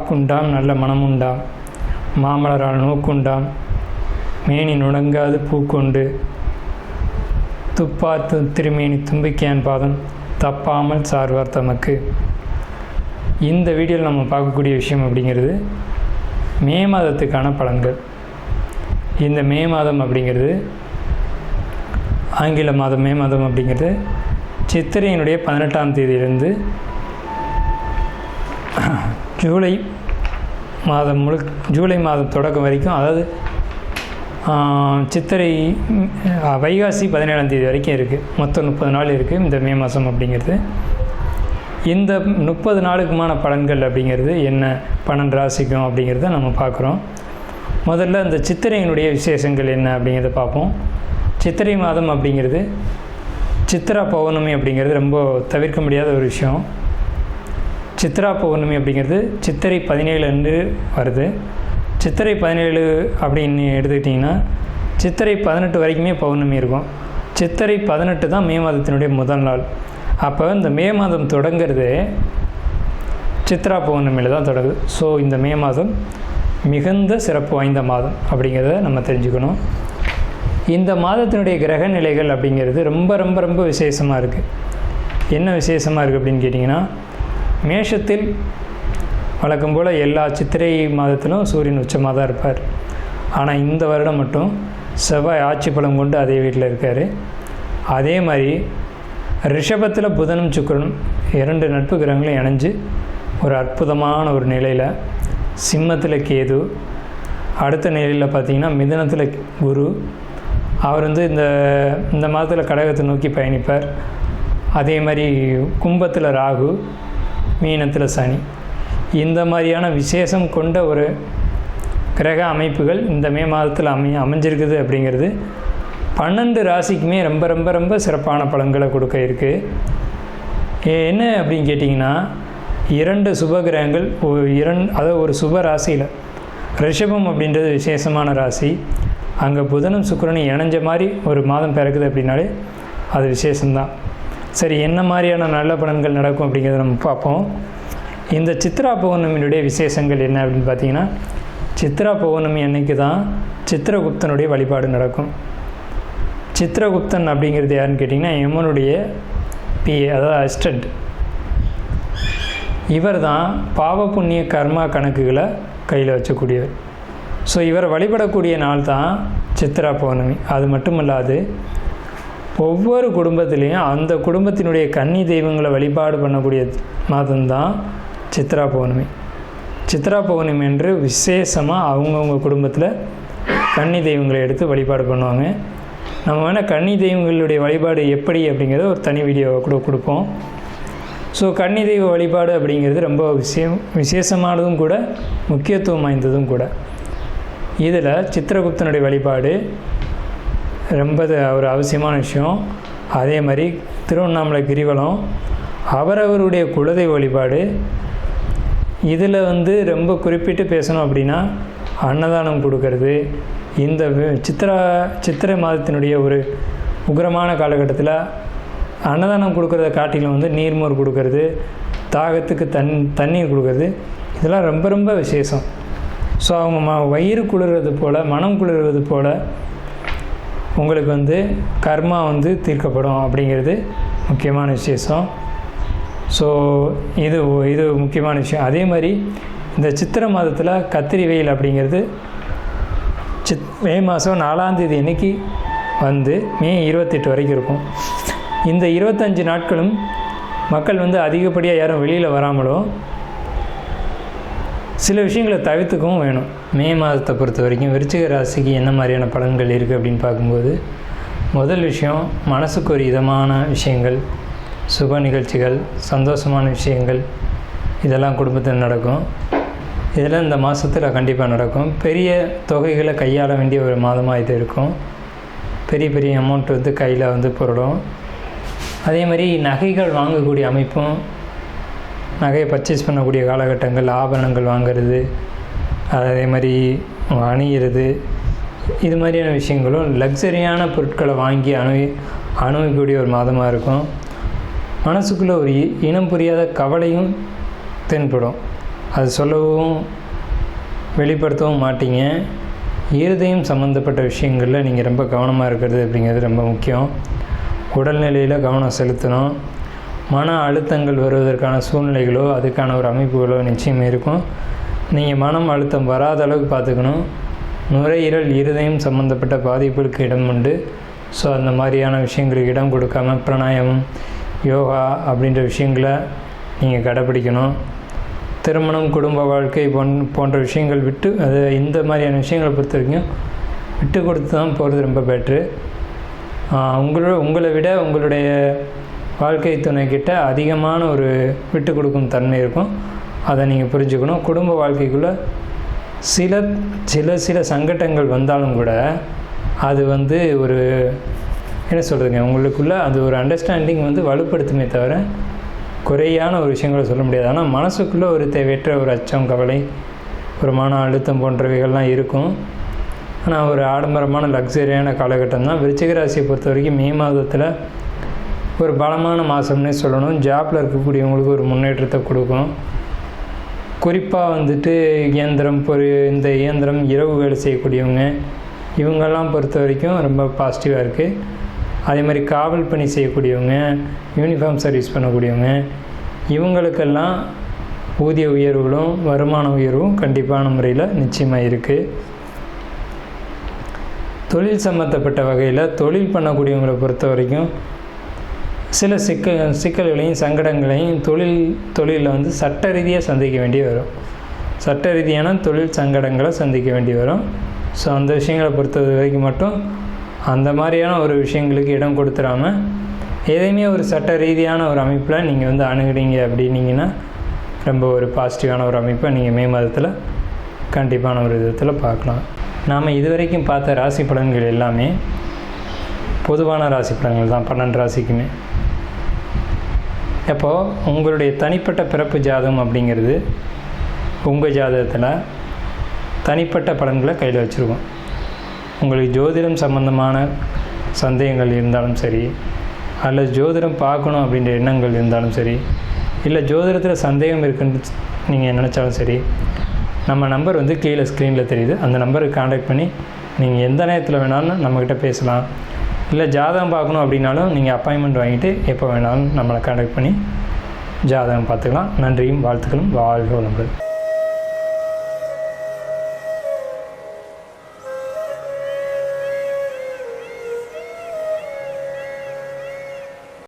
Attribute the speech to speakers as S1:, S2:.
S1: வாக்குண்டாம் நல்ல மனமுண்டாம், மாமலரால் நோக்குண்டாம், மேனி நுடங்காது பூக்கொண்டு, துப்பார் திருமேனி தும்பிக்கையான் பாதம் தப்பாமல் சார்வார் தமக்கு. இந்த வீடியோவில் நம்ம பார்க்கக்கூடிய விஷயம் அப்படிங்கிறது மே மாதத்துக்கான பலன்கள். இந்த மே மாதம் அப்படிங்கிறது ஆங்கில மாதம் மே மாதம் அப்படிங்கிறது சித்திரையினுடைய 18ஆம் தேதியிலிருந்து ஜூலை மாதம் தொடக்கம் வரைக்கும், அதாவது சித்திரை வைகாசி 17ஆம் தேதி வரைக்கும் இருக்குது. மொத்தம் 30 நாள் இருக்குது இந்த மே மாதம் அப்படிங்கிறது. இந்த 30 நாளுக்குமான பலன்கள் அப்படிங்கிறது என்ன, 12 ராசிக்கும் அப்படிங்கிறத நம்ம பார்க்குறோம். முதல்ல இந்த சித்திரையினுடைய விசேஷங்கள் என்ன அப்படிங்கிறத பார்ப்போம். சித்திரை மாதம் அப்படிங்கிறது சித்ரா பௌர்ணமி அப்படிங்கிறது ரொம்ப தவிர்க்க முடியாத ஒரு விஷயம். சித்ரா பௌர்ணமி அப்படிங்கிறது சித்திரை 17 அன்று வருது. சித்திரை 17 அப்படின்னு எடுத்துக்கிட்டிங்கன்னா சித்திரை 18 வரைக்குமே பௌர்ணமி இருக்கும். சித்திரை 18 தான் மே மாதத்தினுடைய முதல் நாள். அப்போ இந்த மே மாதம் தொடங்கிறது சித்ரா பௌர்ணமியில் தான் தொடங்குது. ஸோ இந்த மே மாதம் மிகுந்த சிறப்பு வாய்ந்த மாதம் அப்படிங்கிறத நம்ம தெரிஞ்சுக்கணும். இந்த மாதத்தினுடைய கிரக நிலைகள் அப்படிங்கிறது ரொம்ப ரொம்ப ரொம்ப விசேஷமாக இருக்குது. என்ன விசேஷமாக இருக்குது அப்படின்னு கேட்டிங்கன்னா, மேஷத்தில் வழக்கம் போல் எல்லா சித்திரை மாதத்திலும் சூரியன் உச்சமாக தான் இருப்பார். ஆனால் இந்த வருடம் மட்டும் செவ்வாய் ஆட்சி பலம் கொண்டு அதே வீட்டில் இருக்கார். அதே மாதிரி ரிஷபத்தில் புதனும் சுக்கிரனும் 2 நட்பு கிரகங்களும் இணைஞ்சு ஒரு அற்புதமான ஒரு நிலையில், சிம்மத்தில் கேது, அடுத்த நிலையில் பார்த்திங்கன்னா மிதுனத்தில் குரு, அவர் இந்த மாதத்தில் கடகத்தை நோக்கி பயணிப்பார். அதே மாதிரி கும்பத்தில் ராகு, மீனத்தில் சனி. இந்த மாதிரியான விசேஷம் கொண்ட ஒரு கிரக அமைப்புகள் இந்த மே மாதத்தில் அமைஞ்சிருக்குது அப்படிங்கிறது 12 ராசிக்குமே ரொம்ப ரொம்ப ரொம்ப சிறப்பான பலன்களை கொடுக்க இருக்குது. என்ன அப்படின்னு கேட்டிங்கன்னா, 2 சுப கிரகங்கள் அதாவது ஒரு சுப ராசியில், ரிஷபம் அப்படின்றது விசேஷமான ராசி. அங்கே புதனும் சுக்கிரனும் இணைஞ்ச மாதிரி ஒரு மாதம் பிறக்குது அப்படின்னாலே அது விசேஷம்தான். சரி, என்ன மாதிரியான நல்ல பலன்கள் நடக்கும் அப்படிங்கிறத நம்ம பார்ப்போம். இந்த சித்ரா பௌர்ணமியினுடைய விசேஷங்கள் என்ன அப்படின்னு பார்த்தீங்கன்னா, சித்ரா பௌர்ணமி அன்னைக்கு தான் சித்திரகுப்தனுடைய வழிபாடு நடக்கும். சித்திரகுப்தன் அப்படிங்கிறது யாருன்னு கேட்டிங்கன்னா, யமனுடைய பிஏ, அதாவது அசிஸ்டண்ட். இவர் தான் பாவ புண்ணிய கர்மா கணக்குகளை கையில் வச்சக்கூடியவர். ஸோ இவரை வழிபடக்கூடிய நாள் தான் சித்ரா பௌர்ணமி. அது மட்டும் இல்லாது ஒவ்வொரு குடும்பத்திலையும் அந்த குடும்பத்தினுடைய கன்னி தெய்வங்களை வழிபாடு பண்ணக்கூடிய மாதம்தான் சித்ரா பௌர்ணமி. சித்ரா பௌர்ணமி என்று விசேஷமாக அவங்கவுங்க குடும்பத்தில் கன்னி தெய்வங்களை எடுத்து வழிபாடு பண்ணுவாங்க. நம்ம வேணால் கன்னி தெய்வங்களுடைய வழிபாடு எப்படி அப்படிங்கிறத ஒரு தனி வீடியோவை கூட கொடுப்போம். ஸோ கன்னி தெய்வ வழிபாடு அப்படிங்கிறது ரொம்ப விசேஷமானதும் கூட, முக்கியத்துவம் வாய்ந்ததும் கூட. இதில் சித்திரகுப்தனுடைய வழிபாடு ரொம்ப ஒரு அவசியமான விஷயம். அதே மாதிரி திருவண்ணாமலை கிரிவலம், அவரவருடைய குலதெய்வ வழிபாடு. இதில் ரொம்ப குறிப்பிட்டு பேசணும் அப்படின்னா அன்னதானம் கொடுக்கறது. இந்த சித்திரை மாதத்தினுடைய ஒரு உக்கிரமான காலகட்டத்தில் அன்னதானம் கொடுக்குறத காட்டிலும் நீர்மோர் கொடுக்கறது, தாகத்துக்கு தண்ணீர் கொடுக்கறது, இதெல்லாம் ரொம்ப ரொம்ப விசேஷம். ஸோ அவங்க வயிறு குளிர்றது போல், மனம் குளிர்வது போல் உங்களுக்கு கர்மா தீர்க்கப்படும் அப்படிங்கிறது முக்கியமான விசேஷம். ஸோ இது முக்கியமான விஷயம். அதே மாதிரி இந்த சித்திரை மாதத்தில் கத்திரி வெயில் அப்படிங்கிறது மே மாதம் 4ஆம் தேதி அன்னைக்கு மே 28 வரைக்கும் இருக்கும். இந்த 25 நாட்களும் மக்கள் அதிகப்படியாக யாரும் வெளியில் வராமலும் சில விஷயங்களை தவிர்த்துக்கவும் வேணும். மே மாதத்தை பொறுத்த வரைக்கும் விருச்சிக ராசிக்கு என்ன மாதிரியான பலன்கள் இருக்குது அப்படின்னு பார்க்கும்போது, முதல் விஷயம், மனசுக்கு ஒரு இதமான விஷயங்கள், சுப நிகழ்ச்சிகள், சந்தோஷமான விஷயங்கள், இதெல்லாம் குடும்பத்தில் நடக்கும். இதெல்லாம் இந்த மாதத்தில் கண்டிப்பாக நடக்கும். பெரிய தொகைகளை கையாள வேண்டிய ஒரு மாதமாக இது இருக்கும். பெரிய பெரிய அமௌண்ட் கையில் புரடும். அதே மாதிரி நகைகள் வாங்கக்கூடிய அமைப்பும், நகையை பர்ச்சேஸ் பண்ணக்கூடிய காலகட்டங்கள், ஆபரணங்கள் வாங்கிறது, அதே மாதிரி அணிகிறது, இது மாதிரியான விஷயங்களும் லக்ஸரியான பொருட்களை வாங்கி அணுகக்கூடிய ஒரு மாதமாக இருக்கும். மனசுக்குள்ளே ஒரு இனம் புரியாத கவலையும் தென்படும். அது சொல்லவும் வெளிப்படுத்தவும் மாட்டீங்க. இருதயம் சம்மந்தப்பட்ட விஷயங்களில் நீங்கள் ரொம்ப கவனமாக இருக்கிறது அப்படிங்கிறது ரொம்ப முக்கியம். உடல்நிலையில் கவனம் செலுத்தணும். மன அழுத்தங்கள் வருவதற்கான சூழ்நிலைகளோ அதுக்கான ஒரு அமைப்புகளோ நிச்சயம் இருக்கும். நீங்கள் மனம் அழுத்தம் வராத அளவுக்கு பார்த்துக்கணும். நுரையீரல் இருதயம் சம்மந்தப்பட்ட பாதிப்புகளுக்கு இடம் உண்டு. ஸோ அந்த மாதிரியான விஷயங்களுக்கு இடம் கொடுக்காம பிராணாயாமம், யோகா அப்படின்ற விஷயங்களை நீங்கள் கடைப்பிடிக்கணும். திருமணம், குடும்ப வாழ்க்கை போன்ற விஷயங்கள் விட்டு அது இந்த மாதிரியான விஷயங்களை பொறுத்த வரைக்கும் விட்டு கொடுத்து தான் போகிறது ரொம்ப பெட்ரு. உங்களை விட உங்களுடைய வாழ்க்கை துணைக்கிட்ட அதிகமான ஒரு விட்டு கொடுக்கும் தன்மை இருக்கும். அதை நீங்கள் புரிஞ்சுக்கணும். குடும்ப வாழ்க்கைக்குள்ளே சில சங்கடங்கள் வந்தாலும் கூட அது ஒரு என்ன சொல்கிறதுங்க, உங்களுக்குள்ளே அது ஒரு அண்டர்ஸ்டாண்டிங் வலுப்படுத்துமே தவிர குறையான ஒரு விஷயங்களை சொல்ல முடியாது. ஆனால் மனசுக்குள்ளே ஒரு தேவையற்ற ஒரு அச்சம், கவலை, ஒரு மன அழுத்தம் போன்றவைகள்லாம் இருக்கும். ஆனால் ஒரு ஆடம்பரமான லக்ஸரியான காலகட்டம் தான். விருச்சிக ராசியை பொறுத்த வரைக்கும் மே மாதத்தில் ஒரு பலமான மாதம்னே சொல்லணும். ஜாப்பில் இருக்கக்கூடியவங்களுக்கு ஒரு முன்னேற்றத்தை கொடுக்கும். குறிப்பாக இயந்திரம் இந்த இயந்திரம் இரவு வேலை செய்யக்கூடியவங்க இவங்கெல்லாம் பொறுத்த வரைக்கும் ரொம்ப பாசிட்டிவாக இருக்குது. அதே மாதிரி காவல் பணி செய்யக்கூடியவங்க, யூனிஃபார்ம் சர்வீஸ் பண்ணக்கூடியவங்க இவங்களுக்கெல்லாம் ஊதிய உயர்வுகளும் வருமான உயர்வும் கண்டிப்பான முறையில் நிச்சயமாக இருக்குது. தொழில் சம்மந்தப்பட்ட வகையில் தொழில் பண்ணக்கூடியவங்களை பொறுத்த வரைக்கும் சில சிக்கல்களையும் சங்கடங்களையும் தொழிலில் சட்ட ரீதியாக சந்திக்க வேண்டி வரும். சட்ட ரீதியான தொழில் சங்கடங்களை சந்திக்க வேண்டி வரும். ஸோ அந்த விஷயங்களை பொறுத்த வரைக்கும் மட்டும் அந்த மாதிரியான ஒரு விஷயங்களுக்கு இடம் கொடுத்துடாமல் எதையுமே ஒரு சட்ட ரீதியான ஒரு அமைப்பில் நீங்கள் அணுகுறீங்க அப்படின்னீங்கன்னா ரொம்ப ஒரு பாசிட்டிவான ஒரு அமைப்பை நீங்கள் மே மாதத்தில் கண்டிப்பான ஒரு விதத்தில் பார்க்கலாம். நாம் இதுவரைக்கும் பார்த்த ராசி பலன்கள் எல்லாமே பொதுவான ராசி பலன்கள் தான், 12 ராசிக்குமே. அப்போது உங்களுடைய தனிப்பட்ட பிறப்பு ஜாதகம் அப்படிங்கிறது உங்கள் ஜாதகத்தில் தனிப்பட்ட பலன்களை கையில் வச்சுருக்கோம். உங்களுக்கு ஜோதிடம் சம்பந்தமான சந்தேகங்கள் இருந்தாலும் சரி, அல்லது ஜோதிடம் பார்க்கணும் அப்படின்ற எண்ணங்கள் இருந்தாலும் சரி, இல்லை ஜோதிடத்தில் சந்தேகம் இருக்குன்னு நீங்கள் நினச்சாலும் சரி, நம்ம நம்பர் கீழே ஸ்க்ரீனில் தெரியுது. அந்த நம்பருக்கு காண்டாக்ட் பண்ணி நீங்கள் எந்த நேரத்தில் வேணாலும் நம்மக்கிட்ட பேசலாம். இல்லை ஜாதகம் பார்க்கணும் அப்படின்னாலும் நீங்கள் அப்பாயின்மெண்ட் வாங்கிட்டு எப்போ வேணாலும் நம்மளை காண்டாக்ட் பண்ணி ஜாதகம் பார்த்துக்கலாம். நன்றியும் வாழ்த்துக்களும். வாழ்க வளமுடன்.